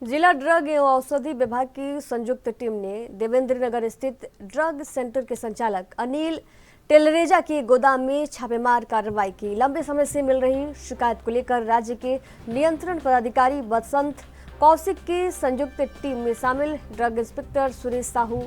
जिला ड्रग एवं औषधि विभाग की संयुक्त टीम ने देवेंद्र नगर स्थित ड्रग सेंटर के संचालक अनिल टेलरेजा के गोदाम में छापेमार कार्रवाई की। लंबे समय से मिल रही शिकायत को लेकर राज्य के नियंत्रण पदाधिकारी बसंत कौशिक की संयुक्त टीम में शामिल ड्रग इंस्पेक्टर सुरेश साहू,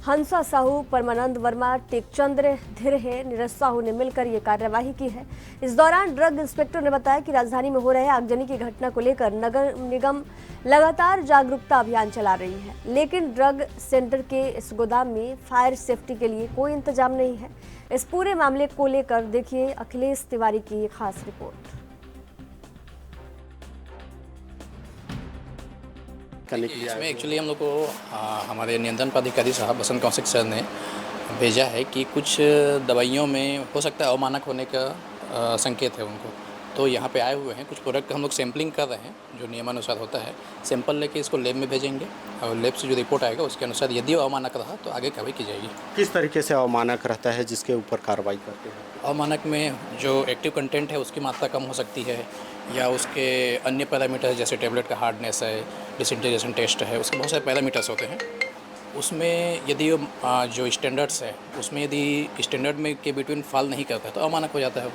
हंसा साहू, परमानंद वर्मा, टेकचंद्र धीरहे, नीरज साहू ने मिलकर ये कार्यवाही की है। इस दौरान ड्रग इंस्पेक्टर ने बताया कि राजधानी में हो रहे आगजनी की घटना को लेकर नगर निगम लगातार जागरूकता अभियान चला रही है, लेकिन ड्रग सेंटर के इस गोदाम में फायर सेफ्टी के लिए कोई इंतजाम नहीं है। इस पूरे मामले को लेकर देखिए अखिलेश तिवारी की ये खास रिपोर्ट। करने के लिए इसमें एक्चुअली हम लोग को हमारे नियंत्रण पदाधिकारी साहब बसंत कौशिक सर ने भेजा है कि कुछ दवाइयों में हो सकता है अवमानक होने का संकेत है उनको, तो यहाँ पे आए हुए हैं। कुछ प्रोडक्ट हम लोग सैम्पलिंग कर रहे हैं जो नियमानुसार होता है। सैंपल लेके इसको लैब में भेजेंगे और लैब से जो रिपोर्ट आएगा उसके अनुसार यदि अवमानक रहा तो आगे कार्रवाई की जाएगी। किस तरीके से अवमानक रहता है जिसके ऊपर कार्रवाई करते हैं? अवमानक में जो एक्टिव कंटेंट है उसकी मात्रा कम हो सकती है या उसके अन्य पैरामीटर जैसे टेबलेट का हार्डनेस है, डिसइंटीग्रेशन टेस्ट है, उसके बहुत सारे पैरामीटर्स होते हैं। उसमें यदि जो स्टैंडर्ड्स है उसमें यदि स्टैंडर्ड में के बिटवीन फॉल नहीं करता है तो अमानक हो जाता है,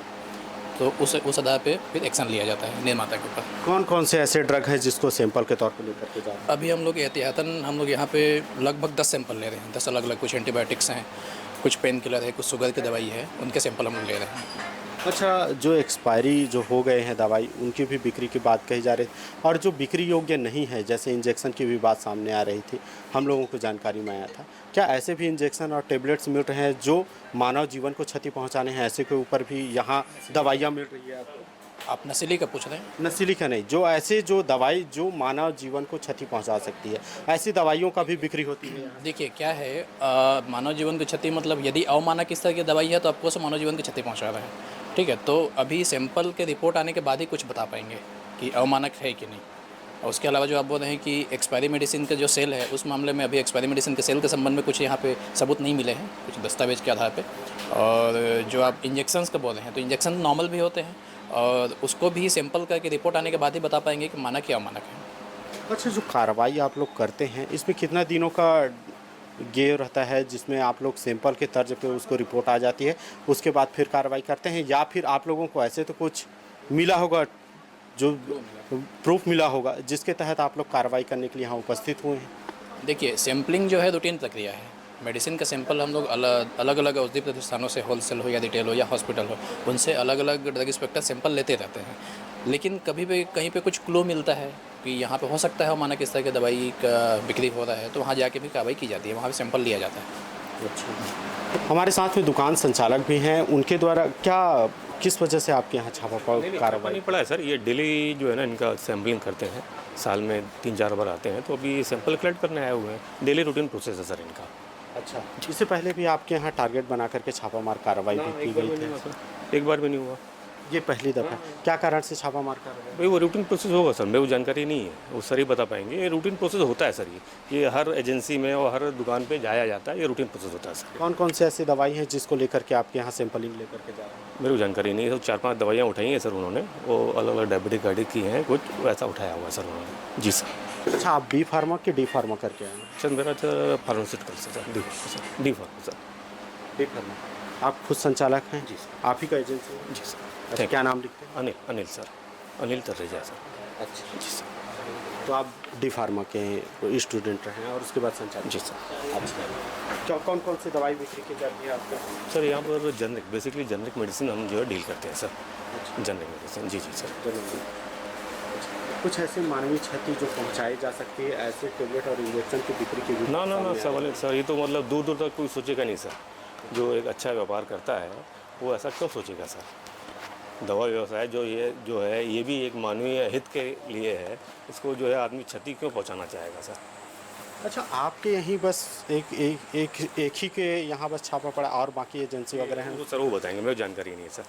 तो उस आधार पे फिर एक्शन लिया जाता है निर्माता के ऊपर। कौन कौन से ऐसे ड्रग हैं जिसको सैंपल के तौर पर लेकर के जा रहे हैं? अभी हम लोग एहतियातन हम लोग यहाँ पे लगभग 10 सैंपल ले रहे हैं। 10 अलग अलग, कुछ एंटीबायोटिक्स हैं, कुछ पेन किलर है, कुछ शुगर की दवाई है, उनके सैंपल हम लोग ले रहे हैं। अच्छा, जो एक्सपायरी जो हो गए हैं दवाई उनकी भी बिक्री की बात कही जा रही है, और जो बिक्री योग्य नहीं है जैसे इंजेक्शन की भी बात सामने आ रही थी, हम लोगों को जानकारी में आया था। क्या ऐसे भी इंजेक्शन और टेबलेट्स मिल रहे हैं जो मानव जीवन को क्षति पहुंचाने हैं? ऐसे के ऊपर भी यहाँ दवाइयाँ मिल रही है आपको? आप नशीली का पूछ रहे हैं? नशीली का नहीं, जो ऐसे जो दवाई जो मानव जीवन को क्षति पहुंचा सकती है, ऐसी दवाइयों का भी बिक्री होती है? देखिए क्या है, मानव जीवन की क्षति मतलब यदि अवमानक इस तरह की दवाई है तो आपको से मानव जीवन की क्षति पहुंचा रहा है, ठीक है। तो अभी सैंपल के रिपोर्ट आने के बाद ही कुछ बता पाएंगे कि अवमानक है कि नहीं। और उसके अलावा जो आप बोल रहे हैं कि एक्सपायरी मेडिसिन का जो सेल है उस मामले में अभी एक्सपायरी मेडिसिन के सेल के संबंध में कुछ यहाँ पे सबूत नहीं मिले हैं, कुछ दस्तावेज के आधार पे। और जो आप इंजेक्शंस का बोल रहे हैं तो इंजेक्शन नॉर्मल भी होते हैं और उसको भी सैंपल करके रिपोर्ट आने के बाद ही बता पाएंगे कि मानक या अमानक है। अच्छा, जो कार्रवाई आप लोग करते हैं इसमें कितना दिनों का गे रहता है जिसमें आप लोग सैंपल के तर्ज पे उसको रिपोर्ट आ जाती है, उसके बाद फिर कार्रवाई करते हैं, या फिर आप लोगों को ऐसे तो कुछ मिला होगा जो प्रूफ मिला होगा जिसके तहत आप लोग कार्रवाई करने के लिए यहाँ उपस्थित हुए हैं? देखिए सैम्पलिंग जो है रूटीन प्रक्रिया है। मेडिसिन का सैंपल हम लोग अलग अलग औषधि प्रतिष्ठानों से, होलसेल हो या रिटेल हो या हॉस्पिटल हो, उनसे अलग अलग ड्रग इंस्पेक्टर सैंपल लेते रहते हैं। लेकिन कभी भी कहीं पे कुछ क्लू मिलता है कि यहाँ पे हो सकता है माना किस तरह की दवाई का बिक्री हो रहा है तो वहाँ जाके भी कार्रवाई की जाती है, वहाँ भी सैंपल लिया जाता है। अच्छा, हमारे साथ में दुकान संचालक भी हैं, उनके द्वारा किस वजह से आपके यहाँ छापा कार्रवाई नहीं पड़ा है सर? ये डेली जो है ना इनका सैम्पलिंग करते हैं, साल में 3-4 बार आते हैं, तो अभी सैंपल कलेक्ट करने आए हुए हैं। डेली रूटीन प्रोसेस है सर इनका। अच्छा, इससे पहले भी आपके यहाँ टारगेट बना करके छापामार कार्रवाई भी की गई थी? एक बार भी नहीं हुआ। ये पहली दफ़ा? क्या कारण से छापामार कार्रवाई? भाई वो रूटीन प्रोसेस होगा सर, मेरे को जानकारी नहीं है, वो सर ही बता पाएंगे। ये रूटीन प्रोसेस होता है सर, ये हर एजेंसी में और हर दुकान पे जाया जाता है, ये रूटीन प्रोसेस होता है सर। कौन कौन से ऐसी दवाई हैं जिसको लेकर के आपके यहाँ सैंपलिंग लेकर के जा रहे हैं? मेरे को जानकारी नहीं है, 4-5 दवाइयाँ उठाई हैं सर उन्होंने, वो अलग अलग डायबिटिक गाड़ी की हैं, कुछ वैसा उठाया हुआ है सर उन्होंने। जी सर। अच्छा, आप बी फार्मा के डी फार्मा करके आए हैं? सर मेरा sir pharmaceutical sir, D pharma sir. D pharma. आप खुद संचालक हैं? जी सर। आप ही का एजेंसी है? जी सर। अच्छा, क्या नाम लिखते हैं? Anil sir, Anil Tarreja sir. अच्छा जी सर। तो आप डी फार्मा के स्टूडेंट रहे हैं और उसके बाद संचालक? जी सर। अच्छा, क्या कौन कौन सी दवाई बिक्री की जाती है आपके? सर यहाँ पर बेसिकली जेनरिक मेडिसिन हम जो है डील करते हैं सर। जेनरिक मेडिसिन, जी सर। कुछ ऐसे मानवीय क्षति जो पहुंचाई जा सकती है, ऐसे टेबलेट और इंजेक्शन की बिक्री की भी ना सवाल सर, ये तो मतलब दूर दूर तक कोई सोचेगा नहीं सर। जो एक अच्छा व्यापार करता है वो ऐसा क्यों सोचेगा सर? दवा व्यवसाय जो है ये भी एक मानवीय हित के लिए है, इसको जो है आदमी क्षति क्यों पहुंचाना चाहेगा सर? अच्छा, आपके यहीं बस एक ही के यहाँ बस छापा पड़ा और बाकी एजेंसी वगैरह हैं? तो सर वो बताएंगे, मेरे को जानकारी नहीं है सर।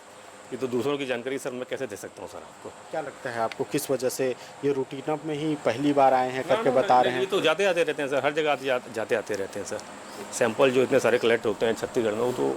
ये तो दूसरों की जानकारी सर मैं कैसे दे सकता हूँ सर आपको? क्या लगता है आपको किस वजह से ये रूटीन में ही पहली बार आए हैं करके बता रहे हैं? ये तो जाते आते रहते हैं सर, हर जगह जाते आते रहते हैं सर। सैंपल जो इतने सारे कलेक्ट होते हैं छत्तीसगढ़ में, वो तो